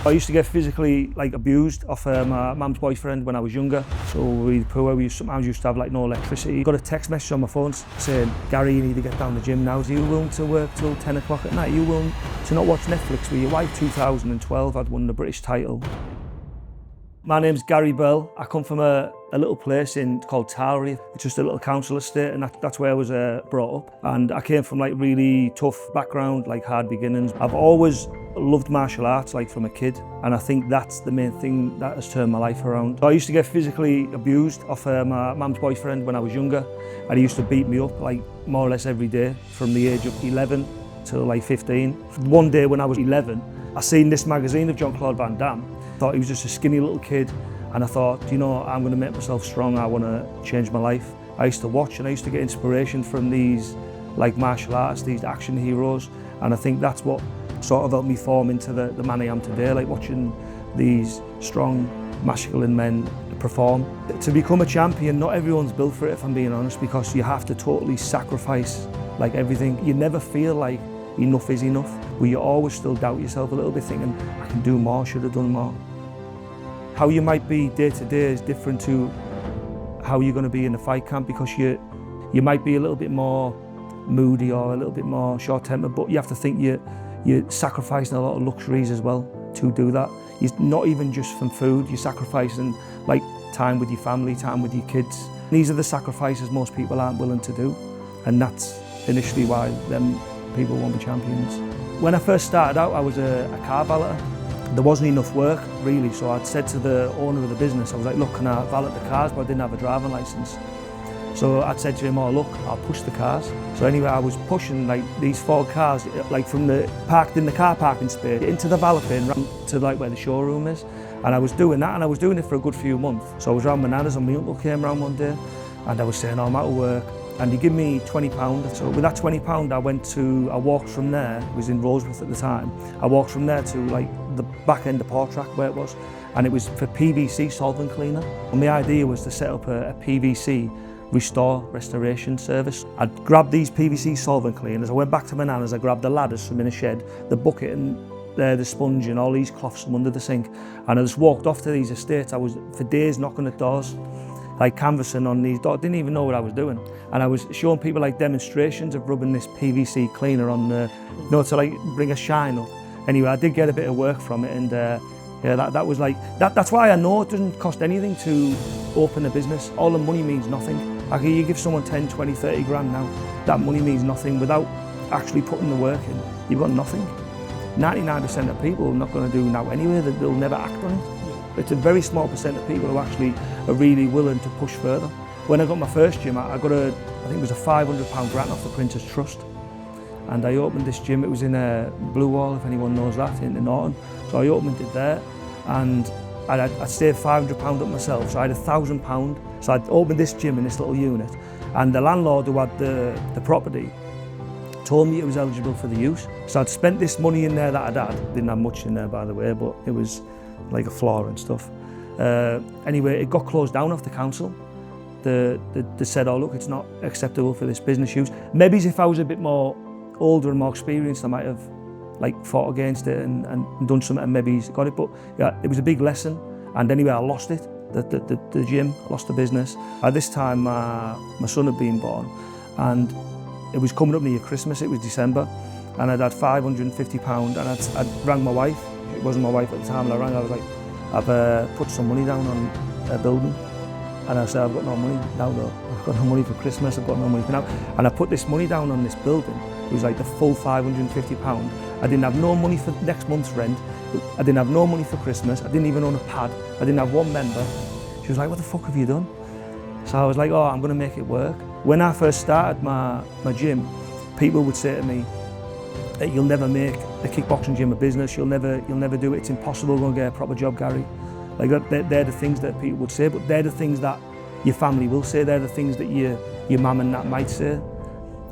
I used to get physically abused off my mum's boyfriend when I was younger. So we poor. We sometimes used to have no electricity. Got a text message on my phone saying, "Gary, you need to get down the gym now. Are you willing to work till 10 o'clock at night? Are you willing to not watch Netflix with your wife?" 2012, I'd won the British title. My name's Garry Bell. I come from a little place called Tarry. It's just a little council estate, and that's where I was brought up. And I came from really tough background, hard beginnings. I've always loved martial arts from a kid, and I think that's the main thing that has turned my life around. I used to get physically abused off my mum's boyfriend when I was younger, and he used to beat me up more or less every day from the age of 11 till 15. One day when I was 11, I seen this magazine of Jean-Claude Van Damme. I thought he was just a skinny little kid, and I thought, I'm going to make myself strong. I want to change my life. I used to watch and I used to get inspiration from these martial artists, these action heroes, and I think that's what sort of helped me form into the man I am today, watching these strong, masculine men perform. To become a champion, not everyone's built for it, if I'm being honest, because you have to totally sacrifice everything. You never feel like enough is enough, but you always still doubt yourself a little bit, thinking, I can do more, should have done more. How you might be day to day is different to how you're going to be in the fight camp, because you might be a little bit more moody or a little bit more short-tempered, but you have to think you're sacrificing a lot of luxuries as well to do that. You're not even just from food, you're sacrificing time with your family, time with your kids. These are the sacrifices most people aren't willing to do, and that's initially why them people won't be champions. When I first started out, I was a car valeter. There wasn't enough work really, so I'd said to the owner of the business, I was like, look, can I valet the cars? But I didn't have a driving licence. So I'd said to him, oh look, I'll push the cars. So anyway, I was pushing these 4 cars, from the parked in the car parking space into the valet bin, round to where the showroom is. And I was doing that, and I was doing it for a good few months. So I was around my nana's, and my uncle came round one day, and I was saying, oh, I'm out of work. And he gave me £20. So with that £20, I walked from there, it was in Roseworth at the time, I walked from there to the back end of Portrack where it was, and it was for PVC solvent cleaner. And my idea was to set up a PVC restoration service. I'd grabbed these PVC solvent cleaners, I went back to my nana's, I grabbed the ladders from in a shed, the bucket and the sponge and all these cloths from under the sink, and I just walked off to these estates. I was for days knocking at doors, canvassing on these doors. I didn't even know what I was doing, and I was showing people demonstrations of rubbing this PVC cleaner on to bring a shine up. Anyway, I did get a bit of work from it, and yeah, that was that's why I know it doesn't cost anything to open a business. All the money means nothing. You give someone 10, 20, 30 grand now, that money means nothing. Without actually putting the work in, you've got nothing. 99% of people are not going to do now anyway, they'll never act on it. It's a very small percent of people who actually are really willing to push further. When I got my first gym, I got I think it was a £500 grant off the Prince's Trust. And I opened this gym, it was in Blue Wall, if anyone knows that, in Norton. So I opened it there, and I'd saved £500 up myself, so I had £1,000. So I'd opened this gym in this little unit, and the landlord who had the property told me it was eligible for the use. So I'd spent this money in there that I'd had. Didn't have much in there, by the way, but it was a floor and stuff. Anyway, it got closed down off the council. They said, oh look, it's not acceptable for this business use. Maybe if I was a bit more older and more experienced, I might have fought against it and done something and maybe got it, but yeah, it was a big lesson. And anyway, I lost it, the gym, I lost the business. At this time, my son had been born, and it was coming up near Christmas, it was December, and I'd had £550, and I'd rang my wife. It wasn't my wife at the time, and I was like, I've put some money down on a building, and I said, I've got no money now though. I've got no money for Christmas, I've got no money for now. And I put this money down on this building. It was the full £550. I didn't have no money for next month's rent. I didn't have no money for Christmas. I didn't even own a pad. I didn't have one member. She was like, what the fuck have you done? So I was like, oh, I'm gonna make it work. When I first started my gym, people would say to me that you'll never make a kickboxing gym a business, you'll never do it, it's impossible to go and get a proper job, Gary. They're the things that people would say, but they're the things that your family will say, they're the things that your mum and that might say.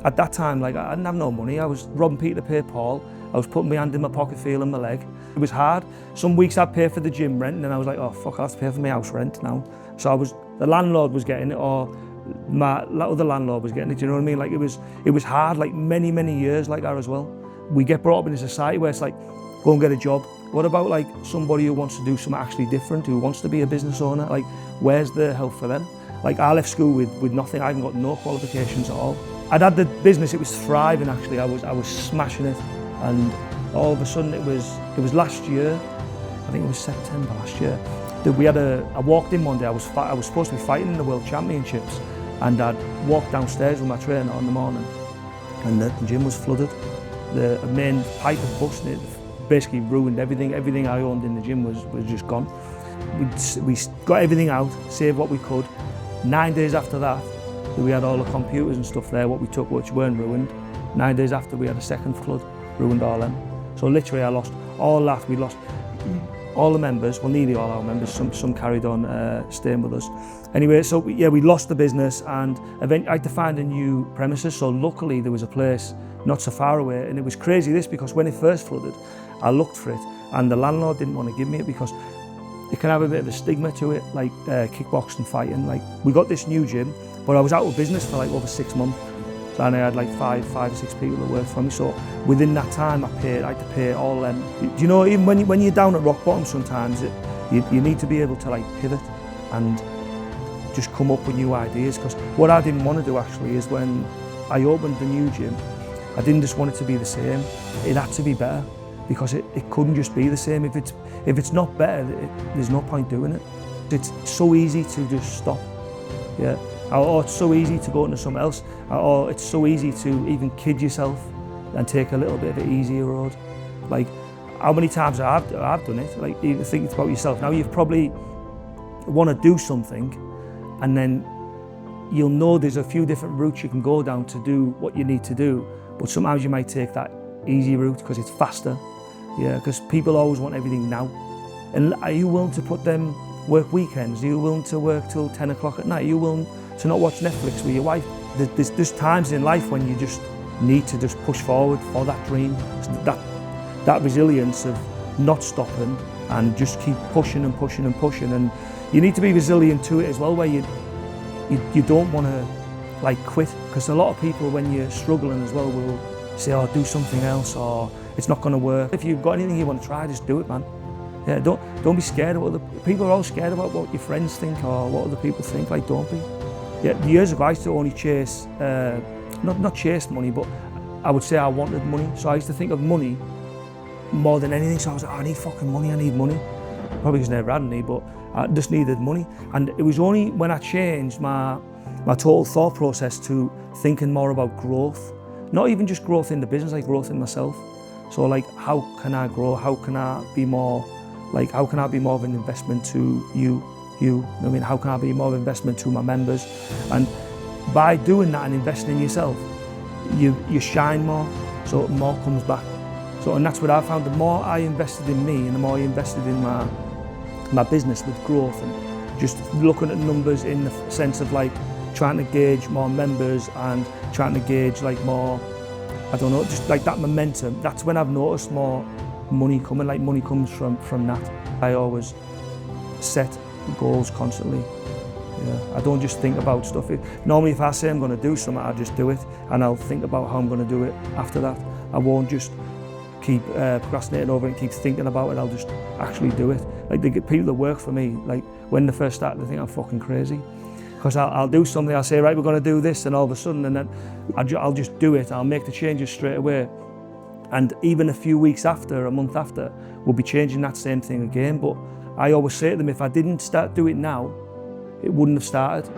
At that time, I didn't have no money. I was robbing Peter to pay Paul. I was putting my hand in my pocket, feeling my leg. It was hard. Some weeks I'd pay for the gym rent, and then I was like, oh fuck, I have to pay for my house rent now. So the landlord was getting it, or my other landlord was getting it, do you know what I mean? It was hard, many years like that as well. We get brought up in a society where it's go and get a job, What about like somebody who wants to do something actually different, who wants to be a business owner? Like, where's the help for them? Like, I left school with nothing. I haven't got no qualifications at all. I'd had the business, it was thriving actually. I was smashing it, and all of a sudden it was last year. I think it was September last year. That I walked in one day. I was supposed to be fighting in the World Championships, and I'd walked downstairs with my trainer in the morning, and the gym was flooded. The main pipe had busted. It basically ruined everything. Everything I owned in the gym was just gone. We got everything out, saved what we could. 9 days after that, we had all the computers and stuff there, what we took, which weren't ruined. 9 days after, we had a second flood, ruined all them. So literally, I lost all that. We lost all the members, well, nearly all our members. Some carried on staying with us. Anyway, so we lost the business, and eventually I had to find a new premises. So luckily, there was a place not so far away, and it was crazy this, because when it first flooded, I looked for it, and the landlord didn't want to give me it because it can have a bit of a stigma to it, like kickboxing, fighting. Like, we got this new gym, but I was out of business for like over 6 months, and I had like five or six people that worked for me. So within that time, I had to pay all them. Do you know, even when you're down at rock bottom, sometimes you need to be able to like pivot and just come up with new ideas. Because what I didn't want to do actually is, when I opened the new gym, I didn't just want it to be the same. It had to be better, because it couldn't just be the same. If it's not better, there's no point doing it. It's so easy to just stop, yeah. Or it's so easy to go into something else, or it's so easy to even kid yourself and take a little bit of an easier road. Like, how many times I've done it, like, even think about yourself. Now, you've probably want to do something, and then you'll know there's a few different routes you can go down to do what you need to do, but sometimes you might take that easy route because it's faster. Yeah, because people always want everything now. And are you willing to put them work weekends? Are you willing to work till 10 o'clock at night? Are you willing to not watch Netflix with your wife? There's times in life when you just need to just push forward for that dream. That resilience of not stopping and just keep pushing and pushing and pushing. And you need to be resilient to it as well, where you don't want to like quit. Because a lot of people, when you're struggling as well, will say, oh, do something else, or it's not going to work. If you've got anything you want to try, just do it, man. Yeah, don't be scared of what other people are. All scared about what your friends think or what other people think. Like, don't be. Yeah, years ago I used to only chase, not chase money, but I would say I wanted money. So I used to think of money more than anything. So I was like, oh, I need fucking money. I need money. Probably because I never had any, but I just needed money. And it was only when I changed my total thought process to thinking more about growth. Not even just growth in the business, like growth in myself. So like, how can I grow? How can I be more, like, how can I be more of an investment to you? I mean, how can I be more of an investment to my members? And by doing that and investing in yourself, you shine more, so more comes back. So, and that's what I found. The more I invested in me, and the more I invested in my business with growth, and just looking at numbers in the sense of like trying to gauge more members and trying to gauge like more, I don't know, just like that momentum. That's when I've noticed more money coming. Like, money comes from that. I always set goals constantly. Yeah, I don't just think about stuff. Normally, if I say I'm going to do something, I just do it, and I'll think about how I'm going to do it after that. I won't just keep procrastinating over it and keep thinking about it. I'll just actually do it. Like, the people that work for me, like, when they first start, they think I'm fucking crazy. Because I'll do something, I'll say, right, we're going to do this, and all of a sudden, and then I'll just do it. I'll make the changes straight away. And even a few weeks after, a month after, we'll be changing that same thing again. But I always say to them, if I didn't start doing it now, it wouldn't have started.